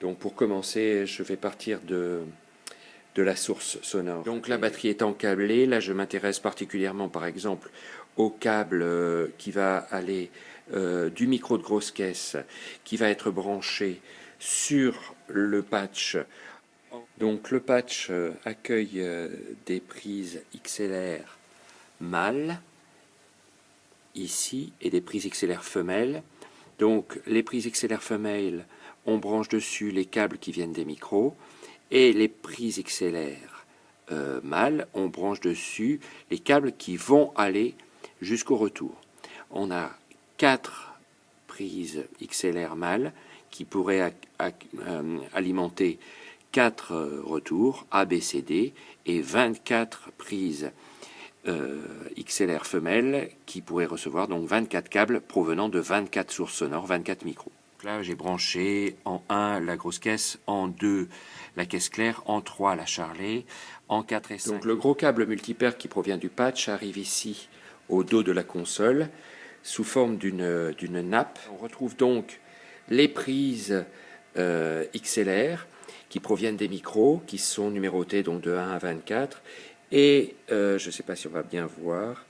Donc pour commencer, je vais partir de la source sonore. Donc la batterie étant câblée, là je m'intéresse particulièrement par exemple au câble qui va aller du micro de grosse caisse qui va être branché sur le patch. Donc le patch accueille des prises XLR mâles ici et des prises XLR femelles. Donc les prises XLR femelles, on branche dessus les câbles qui viennent des micros, et les prises XLR mâles, on branche dessus les câbles qui vont aller jusqu'au retour. On a 4 prises XLR mâles qui pourraient alimenter 4 retours A, B, C, D, et 24 prises XLR femelles qui pourraient recevoir donc 24 câbles provenant de 24 sources sonores, 24 micros. Là, j'ai branché en 1 la grosse caisse, en 2 la caisse claire, en 3 la charlet, en 4 et 5. Donc le gros câble multipaire qui provient du patch arrive ici au dos de la console sous forme d'une nappe. On retrouve donc les prises XLR qui proviennent des micros, qui sont numérotés donc de 1 à 24. Et je ne sais pas si on va bien voir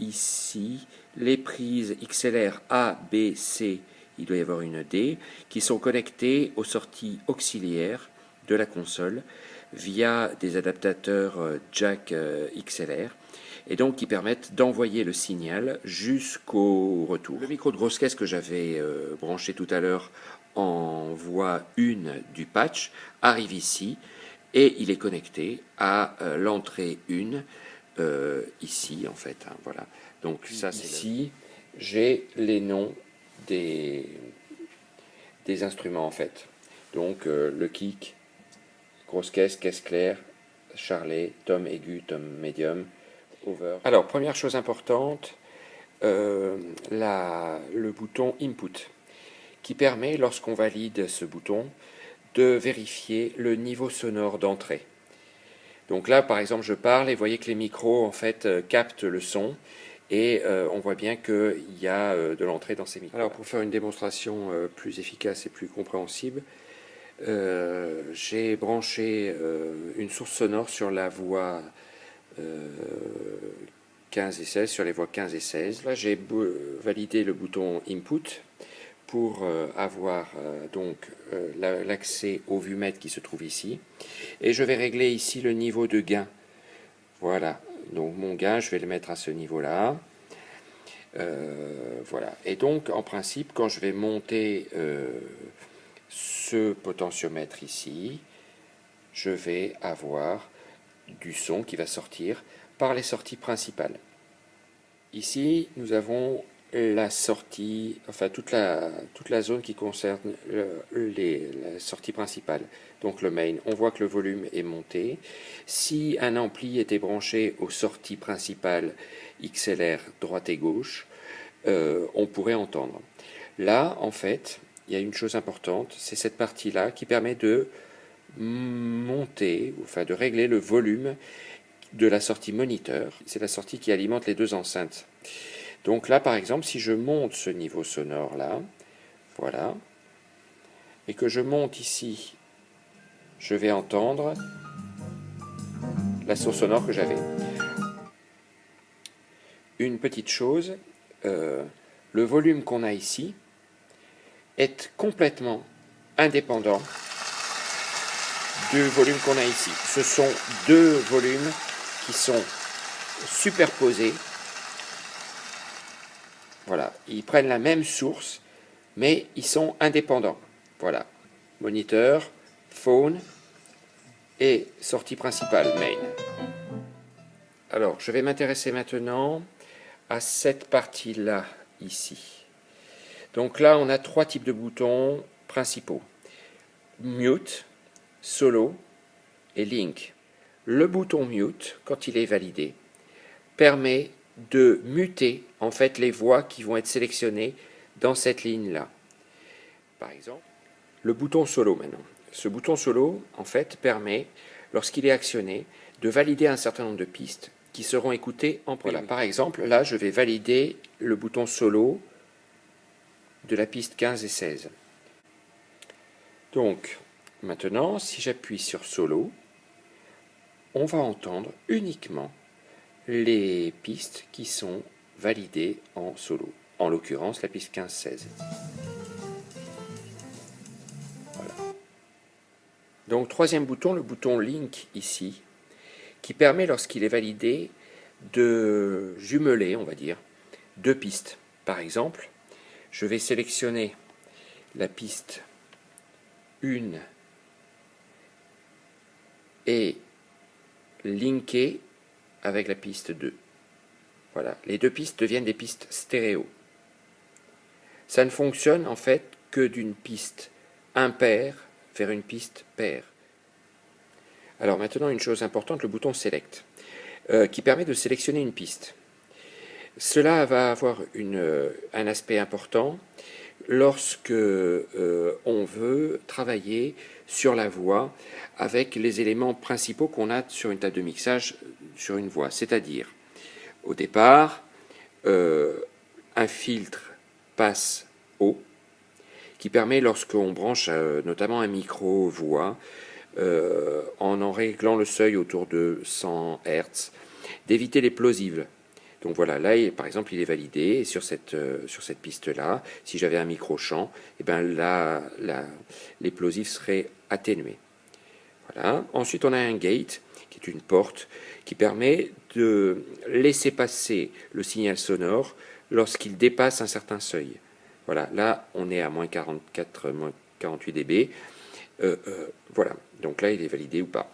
ici les prises XLR A, B, C, il doit y avoir une D, qui sont connectées aux sorties auxiliaires de la console via des adaptateurs jack XLR, et donc qui permettent d'envoyer le signal jusqu'au retour. Le micro de grosse caisse que j'avais branché tout à l'heure en voie 1 du patch arrive ici, et il est connecté à l'entrée 1, ici en fait, hein, voilà. Donc ça c'est ici, j'ai les noms des instruments en fait. Donc le kick, grosse caisse, caisse claire, charlet, tom aigu, tom médium, over. Alors première chose importante, le bouton input, qui permet, lorsqu'on valide ce bouton, de vérifier le niveau sonore d'entrée. Donc là, par exemple, je parle et vous voyez que les micros, en fait, captent le son, et on voit bien qu'il y a de l'entrée dans ces micros. Alors, pour faire une démonstration plus efficace et plus compréhensible, j'ai branché une source sonore sur la voie 15 et 16, sur les voies 15 et 16. Là, j'ai validé le bouton Input pour avoir donc l'accès au vumètre qui se trouve ici, et je vais régler ici le niveau de gain. Voilà, donc mon gain je vais le mettre à ce niveau là, voilà, et donc en principe quand je vais monter ce potentiomètre ici, je vais avoir du son qui va sortir par les sorties principales. Ici nous avons la sortie, enfin toute la zone qui concerne la sortie principale, donc le main. On voit que le volume est monté. Si un ampli était branché aux sorties principales XLR droite et gauche, on pourrait entendre. Là, en fait, il y a une chose importante, c'est cette partie-là qui permet de monter, enfin de régler le volume de la sortie moniteur. C'est la sortie qui alimente les deux enceintes. Donc là, par exemple, si je monte ce niveau sonore là, voilà, et que je monte ici, je vais entendre la source sonore que j'avais. Une petite chose, le volume qu'on a ici est complètement indépendant du volume qu'on a ici. Ce sont deux volumes qui sont superposés. Voilà, ils prennent la même source, mais ils sont indépendants. Voilà, moniteur, phone et sortie principale, main. Alors, je vais m'intéresser maintenant à cette partie-là, ici. Donc là, on a 3 types de boutons principaux. Mute, solo et link. Le bouton mute, quand il est validé, permet de muter en fait les voix qui vont être sélectionnées dans cette ligne-là. Par exemple, le bouton solo maintenant. Ce bouton solo, en fait, permet, lorsqu'il est actionné, de valider un certain nombre de pistes qui seront écoutées en premier. Voilà, par exemple, là, je vais valider le bouton solo de la piste 15 et 16. Donc, maintenant, si j'appuie sur Solo, on va entendre uniquement les pistes qui sont validées en solo. En l'occurrence, la piste 15-16. Voilà. Donc, troisième bouton, le bouton Link ici, qui permet, lorsqu'il est validé, de jumeler, on va dire, deux pistes. Par exemple, je vais sélectionner la piste 1 et linker avec la piste 2. Voilà, les deux pistes deviennent des pistes stéréo. Ça ne fonctionne en fait que d'une piste impaire vers une piste paire. Alors maintenant, une chose importante, le bouton Select, qui permet de sélectionner une piste. Cela va avoir un aspect important lorsque on veut travailler sur la voix avec les éléments principaux qu'on a sur une table de mixage sur une voix. C'est-à-dire, au départ, un filtre passe haut qui permet, lorsqu'on branche notamment un micro voix, en réglant le seuil autour de 100 Hz, d'éviter les plosives. Donc voilà, là par exemple il est validé, et sur cette piste-là, si j'avais un micro-champ, et ben là, les plosives seraient atténués. Voilà. Ensuite on a un gate, qui est une porte, qui permet de laisser passer le signal sonore lorsqu'il dépasse un certain seuil. Voilà, là on est à moins 44, moins 48 dB. Voilà, donc là il est validé ou pas.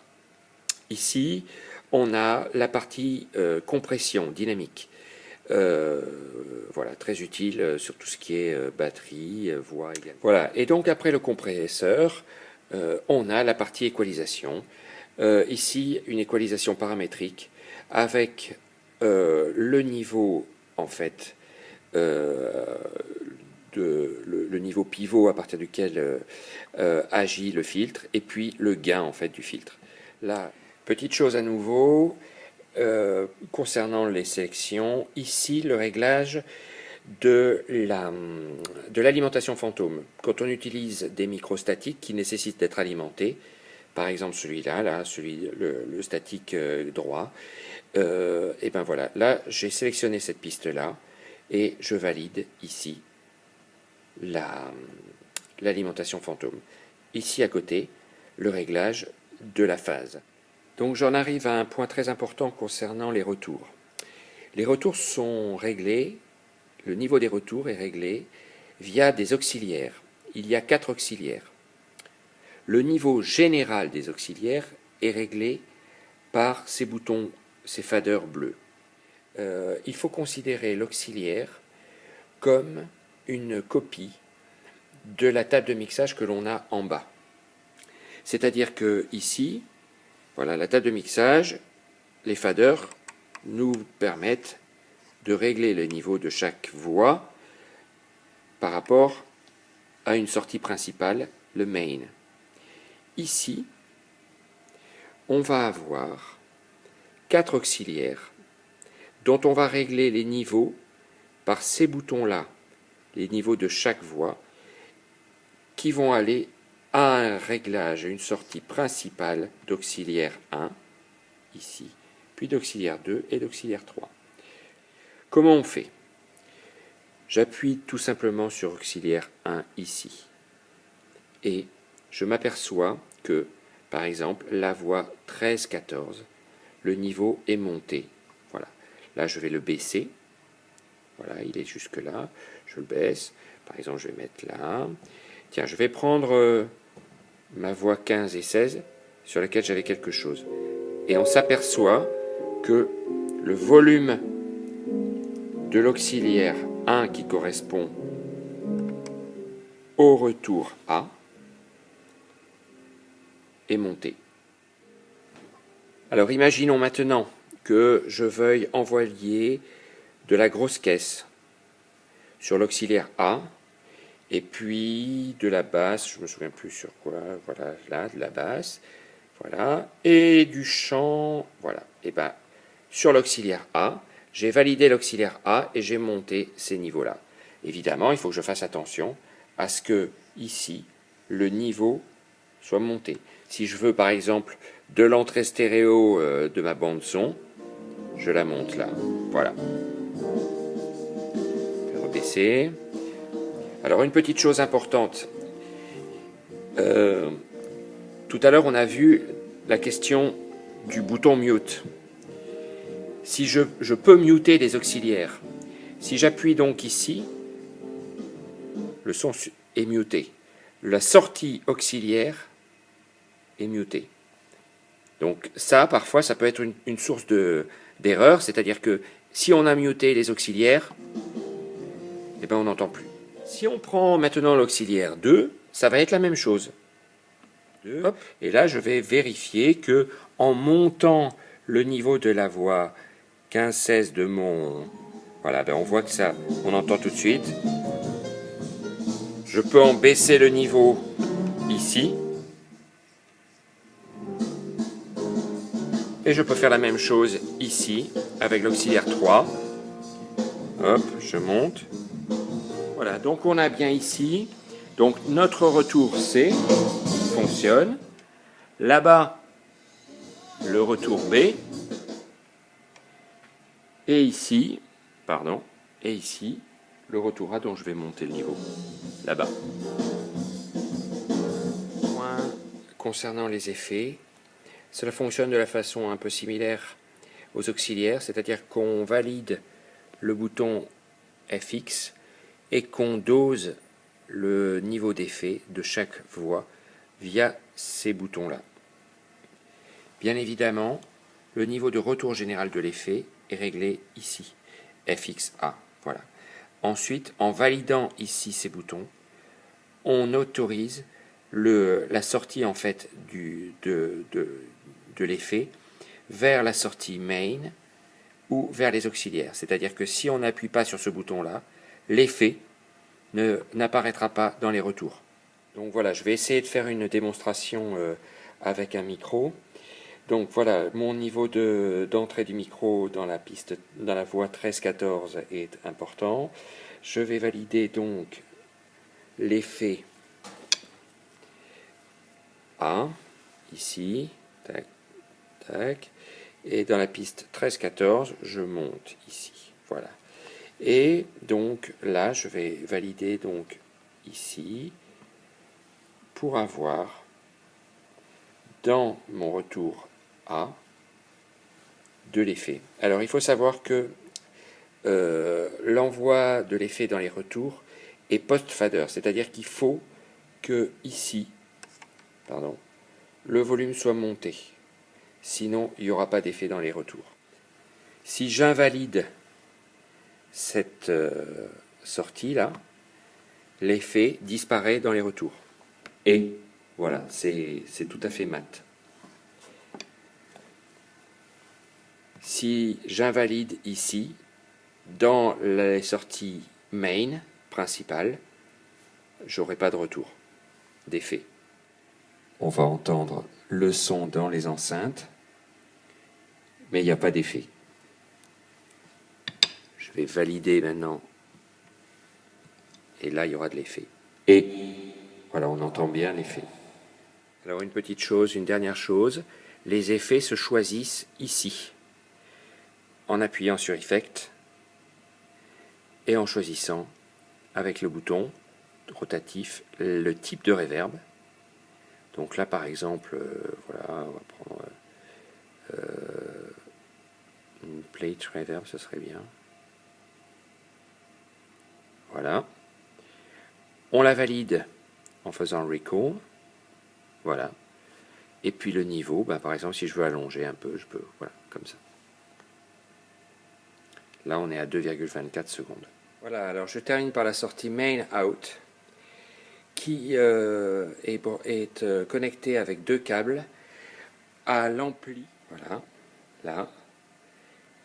Ici, on a la partie compression dynamique. Voilà, très utile sur tout ce qui est batterie, voix également. Voilà, et donc après le compresseur, on a la partie équalisation. Ici, une équalisation paramétrique avec le niveau, en fait, le niveau pivot à partir duquel agit le filtre, et puis le gain en fait du filtre. Là, petite chose à nouveau concernant les sélections, ici le réglage de l'alimentation fantôme. Quand on utilise des micros statiques qui nécessitent d'être alimentés, par exemple celui-là, le statique droit, et ben voilà, là j'ai sélectionné cette piste-là et je valide ici l'alimentation fantôme. Ici à côté, le réglage de la phase. Donc j'en arrive à un point très important concernant les retours. Les retours sont réglés, le niveau des retours est réglé via des auxiliaires. Il y a 4 auxiliaires. Le niveau général des auxiliaires est réglé par ces boutons, ces faders bleus. Il faut considérer l'auxiliaire comme une copie de la table de mixage que l'on a en bas. C'est-à-dire que ici, voilà, la table de mixage, les faders nous permettent de régler le niveau de chaque voix par rapport à une sortie principale, le main. Ici, on va avoir 4 auxiliaires dont on va régler les niveaux par ces boutons-là, les niveaux de chaque voix, qui vont aller à un réglage, à une sortie principale d'auxiliaire 1, ici, puis d'auxiliaire 2 et d'auxiliaire 3. Comment on fait? J'appuie tout simplement sur auxiliaire 1 ici, et je m'aperçois que, par exemple, la voix 13-14, le niveau est monté. Voilà. Là, je vais le baisser. Voilà, il est jusque là. Je le baisse. Par exemple, je vais mettre là. Tiens, je vais prendre ma voix 15 et 16 sur laquelle j'avais quelque chose. Et on s'aperçoit que le volume de l'auxiliaire 1 qui correspond au retour A est monté. Alors imaginons maintenant que je veuille envoyer de la grosse caisse sur l'auxiliaire A, et puis de la basse, je ne me souviens plus sur quoi, voilà, là, de la basse, voilà, et du chant, voilà. Et bien, sur l'auxiliaire A, j'ai validé l'auxiliaire A et j'ai monté ces niveaux-là. Évidemment, il faut que je fasse attention à ce que, ici, le niveau soit monté. Si je veux par exemple de l'entrée stéréo de ma bande son, je la monte là. Voilà. Je vais rebaisser. Alors une petite chose importante. Tout à l'heure on a vu la question du bouton mute. Si je peux muter les auxiliaires, si j'appuie donc ici, le son est muté. La sortie auxiliaire est mutée. Donc ça, parfois, ça peut être une source d'erreur, c'est-à-dire que si on a muté les auxiliaires, eh ben on n'entend plus. Si on prend maintenant l'auxiliaire 2, ça va être la même chose. Hop, et là, je vais vérifier que en montant le niveau de la voix 15-16 de mon... Voilà, ben on voit que ça, on entend tout de suite. Je peux en baisser le niveau ici. Et je peux faire la même chose ici, avec l'auxiliaire 3. Hop, je monte. Voilà, donc on a bien ici. Donc notre retour C fonctionne. Là-bas, le retour B. Et ici, le retour A dont je vais monter le niveau. Là-bas. Concernant les effets, cela fonctionne de la façon un peu similaire aux auxiliaires, c'est-à-dire qu'on valide le bouton FX et qu'on dose le niveau d'effet de chaque voix via ces boutons-là. Bien évidemment, le niveau de retour général de l'effet est réglé ici, FXA. Voilà. Ensuite, en validant ici ces boutons, on autorise la sortie en fait de l'effet vers la sortie main ou vers les auxiliaires. C'est-à-dire que si on n'appuie pas sur ce bouton-là, l'effet n'apparaîtra pas dans les retours. Donc voilà, je vais essayer de faire une démonstration avec un micro. Donc voilà, mon niveau d'entrée du micro dans la voix 13-14 est important. Je vais valider donc l'effet A, ici, tac, tac, et dans la piste 13-14, je monte ici, voilà. Et donc là, je vais valider donc ici, pour avoir dans mon retour A de l'effet. Alors il faut savoir que l'envoi de l'effet dans les retours est post-fader, c'est-à-dire qu'il faut que ici, le volume soit monté. Sinon, il n'y aura pas d'effet dans les retours. Si j'invalide cette sortie-là, l'effet disparaît dans les retours. Et voilà, c'est tout à fait mat. Si j'invalide ici, dans les sorties main principales, j'aurai pas de retour d'effet. On va entendre le son dans les enceintes, mais il n'y a pas d'effet. Je vais valider maintenant, et là il y aura de l'effet. Et voilà, on entend bien l'effet. Alors une petite chose, une dernière chose, les effets se choisissent ici, en appuyant sur Effect, et en choisissant, avec le bouton rotatif, le type de reverb. Donc là par exemple, voilà, on va prendre une plate reverb, ce serait bien. Voilà. On la valide en faisant recall. Voilà. Et puis le niveau, par exemple, si je veux allonger un peu, je peux, voilà, comme ça. Là, on est à 2,24 secondes. Voilà, alors je termine par la sortie main out, qui est connectée avec deux câbles à l'ampli, voilà, là,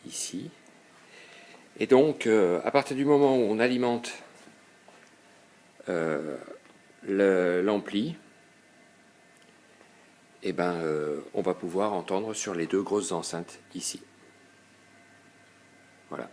ici. Et donc, à partir du moment où on alimente l'ampli, on va pouvoir entendre sur les deux grosses enceintes ici. Voilà.